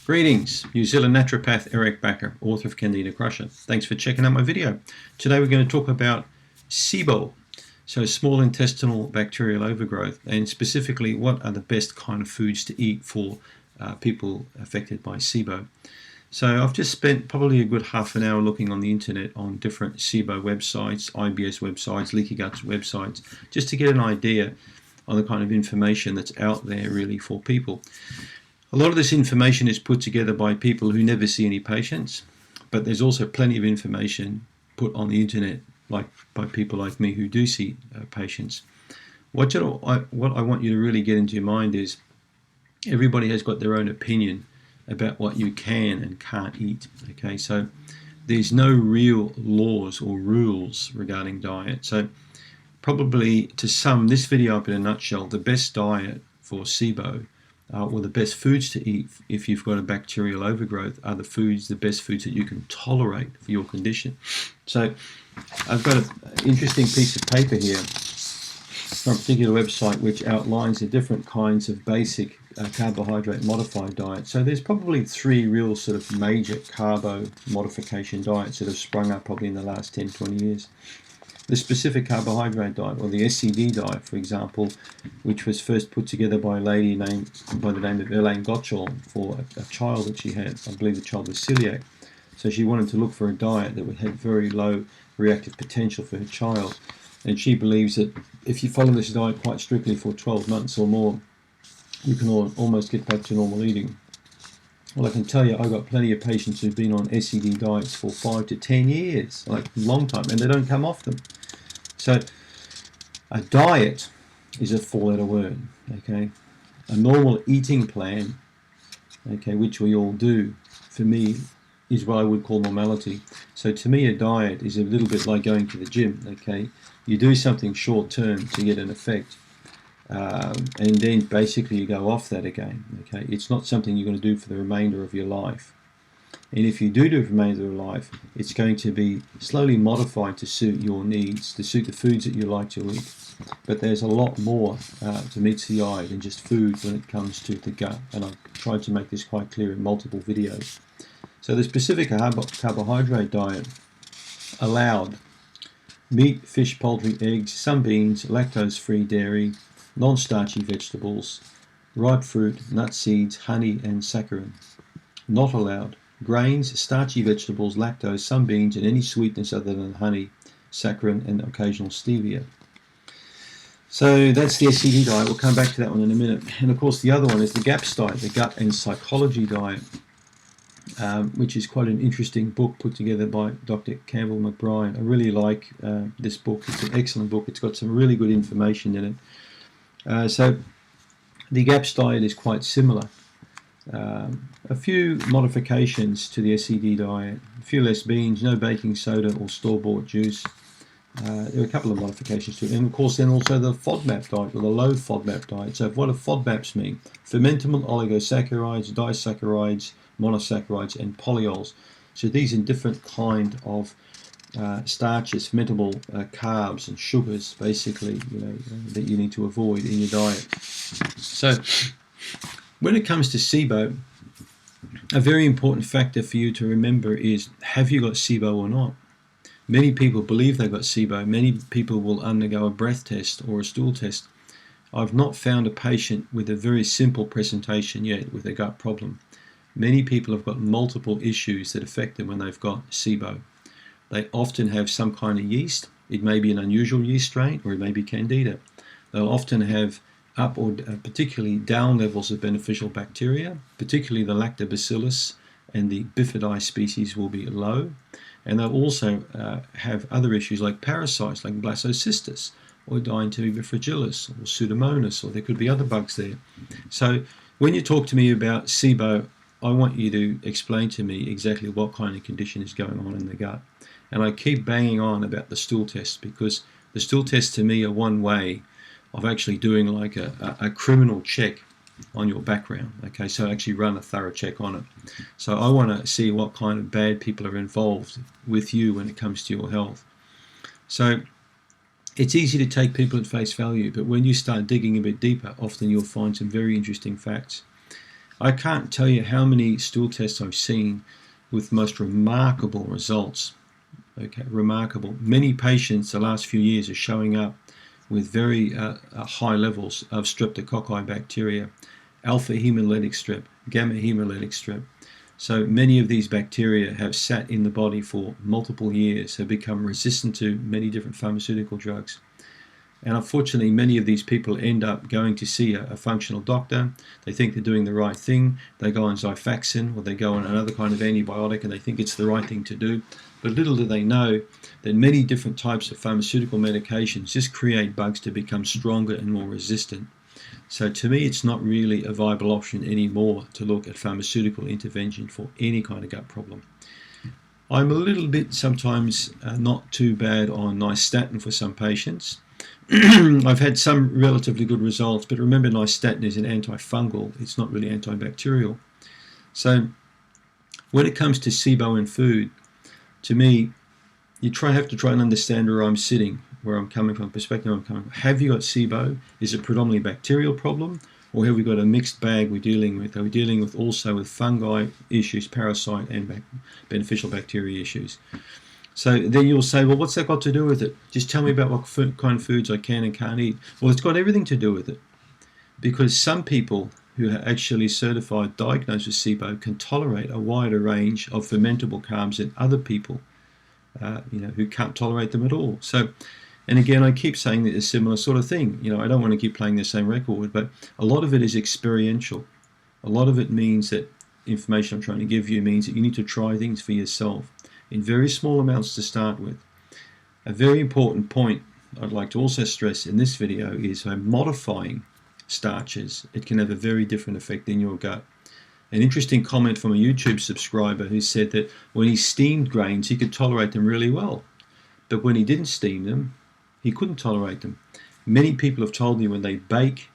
Greetings, New Zealand naturopath Eric Backer, author of Candida Crusher. Thanks for checking out my video. Today we're going to talk about SIBO, so small intestinal bacterial overgrowth, and specifically what are the best kind of foods to eat for people affected by SIBO. So I've just spent probably a good half an hour looking on the internet on different SIBO websites, IBS websites, leaky gut websites, just to get an idea on the kind of information that's out there really for people. A lot of this information is put together by people who never see any patients, but there's also plenty of information put on the internet by people like me who do see patients. What I want you to really get into your mind is everybody has got their own opinion about what you can and can't eat. Okay, so there's no real laws or rules regarding diet. So probably to sum this video up in a nutshell, the best diet for SIBO or the best foods to eat if you've got a bacterial overgrowth are the best foods that you can tolerate for your condition. So I've got an interesting piece of paper here from a particular website which outlines the different kinds of basic carbohydrate modified diet. So there's probably three real sort of major carbo modification diets that have sprung up probably in the last 10-20 years. The specific carbohydrate diet, or the SID diet, for example, which was first put together by a lady by the name of Elaine Gottschall for a child that she had. I believe the child was celiac. So she wanted to look for a diet that would have very low reactive potential for her child. And she believes that if you follow this diet quite strictly for 12 months or more, you can almost get back to normal eating. Well, I can tell you, I've got plenty of patients who've been on SID diets for 5 to 10 years, like a long time, and they don't come off them. So a diet is a four-letter word, okay? A normal eating plan, okay, which we all do, for me, is what I would call normality. So to me, a diet is a little bit like going to the gym, okay? You do something short-term to get an effect, and then basically you go off that again, okay? It's not something you're going to do for the remainder of your life. And if you do the remainder of your life, it's going to be slowly modified to suit your needs, to suit the foods that you like to eat. But there's a lot more to meet the eye than just food when it comes to the gut. And I've tried to make this quite clear in multiple videos. So the specific carbohydrate diet allowed meat, fish, poultry, eggs, some beans, lactose-free dairy, non-starchy vegetables, ripe fruit, nut seeds, honey, and saccharin. Not allowed grains, starchy vegetables, lactose, some beans, and any sweetness other than honey, saccharin, and occasional stevia. So that's the SID diet. We'll come back to that one in a minute. And of course, the other one is the GAPS diet, the gut and psychology diet, which is quite an interesting book put together by Dr. Campbell McBride. I really like this book. It's an excellent book. It's got some really good information in it. So the GAPS diet is quite similar. A few modifications to the SID diet, a few less beans, no baking soda or store-bought juice. There are a couple of modifications to it, and of course then also the FODMAP diet, or the low FODMAP diet. So what do FODMAPs mean? Fermentable oligosaccharides, disaccharides, monosaccharides, and polyols. So these are different kind of starches, fermentable carbs and sugars, basically, that you need to avoid in your diet. So when it comes to SIBO, a very important factor for you to remember is, have you got SIBO or not? Many people believe they've got SIBO. Many people will undergo a breath test or a stool test. I've not found a patient with a very simple presentation yet with a gut problem. Many people have got multiple issues that affect them when they've got SIBO. They often have some kind of yeast. It may be an unusual yeast strain, or it may be Candida. They'll often have up or particularly down levels of beneficial bacteria, particularly the lactobacillus and the bifidus species will be low. And they'll also have other issues like parasites like blastocystis or Dianthemia fragilis or Pseudomonas, or there could be other bugs there. So when you talk to me about SIBO, I want you to explain to me exactly what kind of condition is going on in the gut. And I keep banging on about the stool test, because the stool tests to me are one way of actually doing like a criminal check on your background. Okay, so actually run a thorough check on it. So I want to see what kind of bad people are involved with you when it comes to your health. So it's easy to take people at face value, but when you start digging a bit deeper, often you'll find some very interesting facts. I can't tell you how many stool tests I've seen with most remarkable results. Okay, remarkable. Many patients the last few years are showing up with very high levels of streptococci bacteria, alpha hemolytic strep, gamma hemolytic strep. So many of these bacteria have sat in the body for multiple years, have become resistant to many different pharmaceutical drugs. And unfortunately, many of these people end up going to see a functional doctor. They think they're doing the right thing. They go on Xifaxan or they go on another kind of antibiotic and they think it's the right thing to do. But little do they know that many different types of pharmaceutical medications just create bugs to become stronger and more resistant. So to me, it's not really a viable option anymore to look at pharmaceutical intervention for any kind of gut problem. I'm a little bit sometimes not too bad on nystatin for some patients. I've had some relatively good results, but remember, nystatin is an antifungal. It's not really antibacterial. So when it comes to SIBO and food, to me, you have to try and understand where I'm sitting, where I'm coming from, the perspective I'm coming from. Have you got SIBO? Is it predominantly a bacterial problem? Or have we got a mixed bag we're dealing with? Are we dealing with also with fungi issues, parasite and beneficial bacteria issues? So then you'll say, well, what's that got to do with it? Just tell me about what kind of foods I can and can't eat. Well, it's got everything to do with it. Because some people who are actually certified, diagnosed with SIBO, can tolerate a wider range of fermentable carbs than other people, who can't tolerate them at all. So, and again, I keep saying that it's a similar sort of thing. I don't want to keep playing the same record, but a lot of it is experiential. A lot of it means that information I'm trying to give you means that you need to try things for yourself in very small amounts to start with. A very important point I'd like to also stress in this video is modifying starches. It can have a very different effect in your gut. An interesting comment from a YouTube subscriber who said that when he steamed grains, he could tolerate them really well. But when he didn't steam them, he couldn't tolerate them. Many people have told me when they bake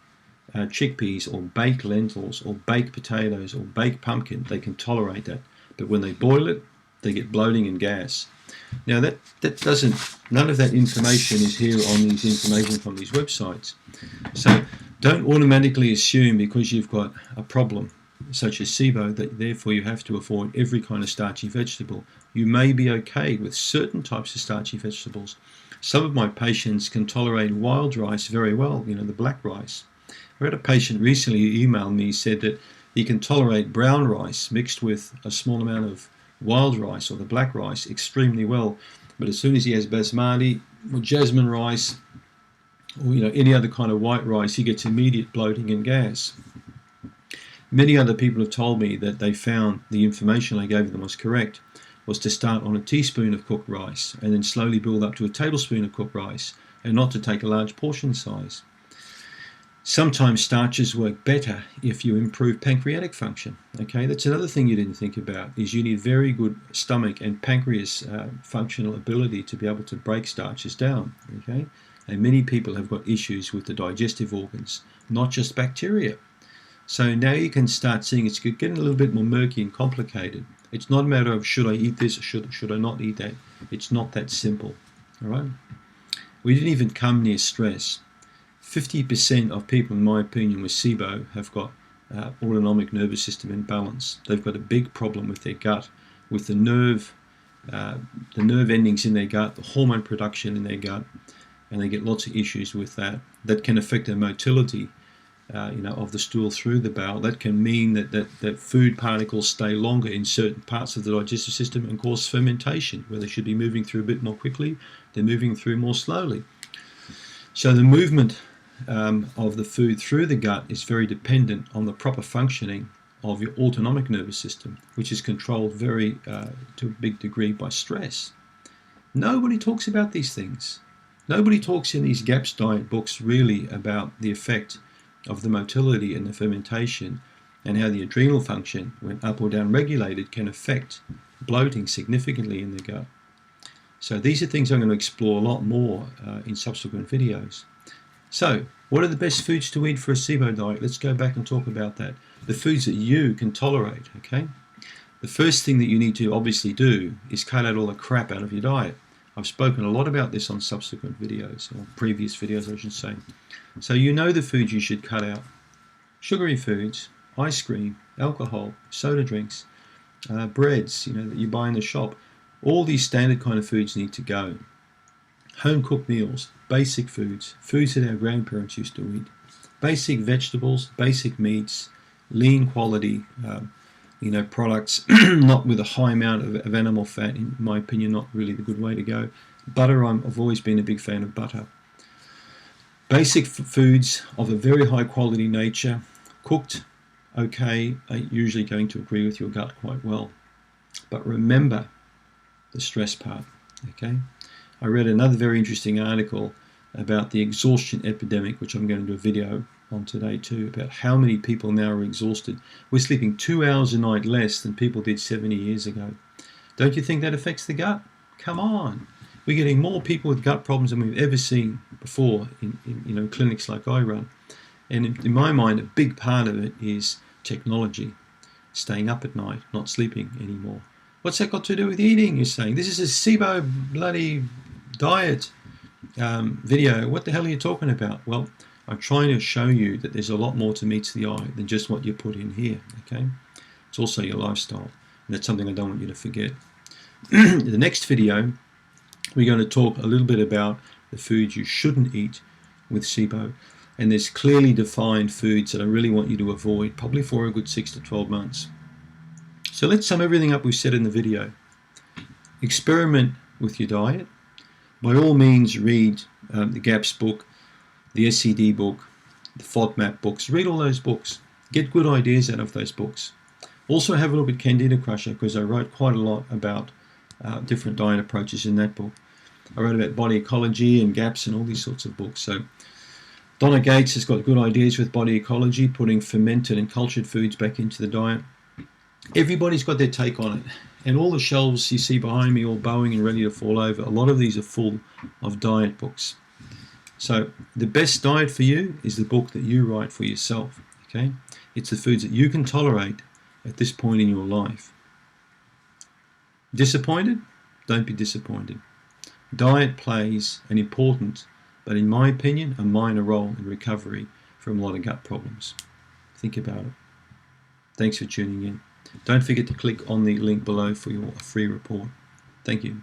chickpeas or bake lentils or bake potatoes or bake pumpkin, they can tolerate that. But when they boil it, they get bloating and gas. Now none of that information is here on these information from these websites. So don't automatically assume because you've got a problem such as SIBO that therefore you have to avoid every kind of starchy vegetable. You may be okay with certain types of starchy vegetables. Some of my patients can tolerate wild rice very well, the black rice. I had a patient recently who emailed me, said that he can tolerate brown rice mixed with a small amount of wild rice or the black rice extremely well, but as soon as he has basmati or jasmine rice or any other kind of white rice, he gets immediate bloating and gas. Many other people have told me that they found the information I gave them was correct, was to start on a teaspoon of cooked rice and then slowly build up to a tablespoon of cooked rice and not to take a large portion size. Sometimes starches work better if you improve pancreatic function. Okay, that's another thing you didn't think about, is you need very good stomach and pancreas functional ability to be able to break starches down. Okay, and many people have got issues with the digestive organs, not just bacteria. So now you can start seeing it's getting a little bit more murky and complicated. It's not a matter of should I eat this or should I not eat that. It's not that simple. All right, we didn't even come near stress. 50% of people, in my opinion, with SIBO have got autonomic nervous system imbalance. They've got a big problem with their gut, with the nerve endings in their gut, the hormone production in their gut, and they get lots of issues with that. That can affect their motility, of the stool through the bowel. That can mean that food particles stay longer in certain parts of the digestive system and cause fermentation, where they should be moving through a bit more quickly, they're moving through more slowly. So the movement of the food through the gut is very dependent on the proper functioning of your autonomic nervous system, which is controlled to a big degree by stress. Nobody talks about these things. Nobody talks in these GAPS diet books really about the effect of the motility and the fermentation and how the adrenal function, when up or down regulated, can affect bloating significantly in the gut. So these are things I'm going to explore a lot more in subsequent videos. So what are the best foods to eat for a SIBO diet? Let's go back and talk about that. The foods that you can tolerate, okay? The first thing that you need to obviously do is cut out all the crap out of your diet. I've spoken a lot about this on subsequent videos, or previous videos I should say. So you know the foods you should cut out. Sugary foods, ice cream, alcohol, soda drinks, breads, that you buy in the shop. All these standard kind of foods need to go. Home cooked meals, basic foods that our grandparents used to eat, basic vegetables, basic meats, lean quality, products, not with a high amount of animal fat. In my opinion, not really the good way to go. Butter, I've always been a big fan of butter. Basic foods of a very high quality nature, cooked okay, are usually going to agree with your gut quite well. But remember the stress part, okay? I read another very interesting article about the exhaustion epidemic, which I'm going to do a video on today too, about how many people now are exhausted. We're sleeping 2 hours a night less than people did 70 years ago. Don't you think that affects the gut? Come on. We're getting more people with gut problems than we've ever seen before in clinics like I run. And in my mind, a big part of it is technology. Staying up at night, not sleeping anymore. What's that got to do with eating, you're saying? This is a SIBO bloody diet video. What the hell are you talking about? Well, I'm trying to show you that there's a lot more to meet the eye than just what you put in here, okay? It's also your lifestyle, and that's something I don't want you to forget. In the next video, we're going to talk a little bit about the foods you shouldn't eat with SIBO, and there's clearly defined foods that I really want you to avoid, probably for a good 6 to 12 months. So let's sum everything up we've said in the video. Experiment with your diet. By all means, read the GAPS book, the SED book, the FODMAP books. Read all those books. Get good ideas out of those books. Also have a look at Candida Crusher, because I wrote quite a lot about different diet approaches in that book. I wrote about body ecology and GAPS and all these sorts of books. So Donna Gates has got good ideas with body ecology, putting fermented and cultured foods back into the diet. Everybody's got their take on it. And all the shelves you see behind me all bowing and ready to fall over, a lot of these are full of diet books. So the best diet for you is the book that you write for yourself, okay? It's the foods that you can tolerate at this point in your life. Disappointed? Don't be disappointed. Diet plays an important, but in my opinion, a minor role in recovery from a lot of gut problems. Think about it. Thanks for tuning in. Don't forget to click on the link below for your free report. Thank you.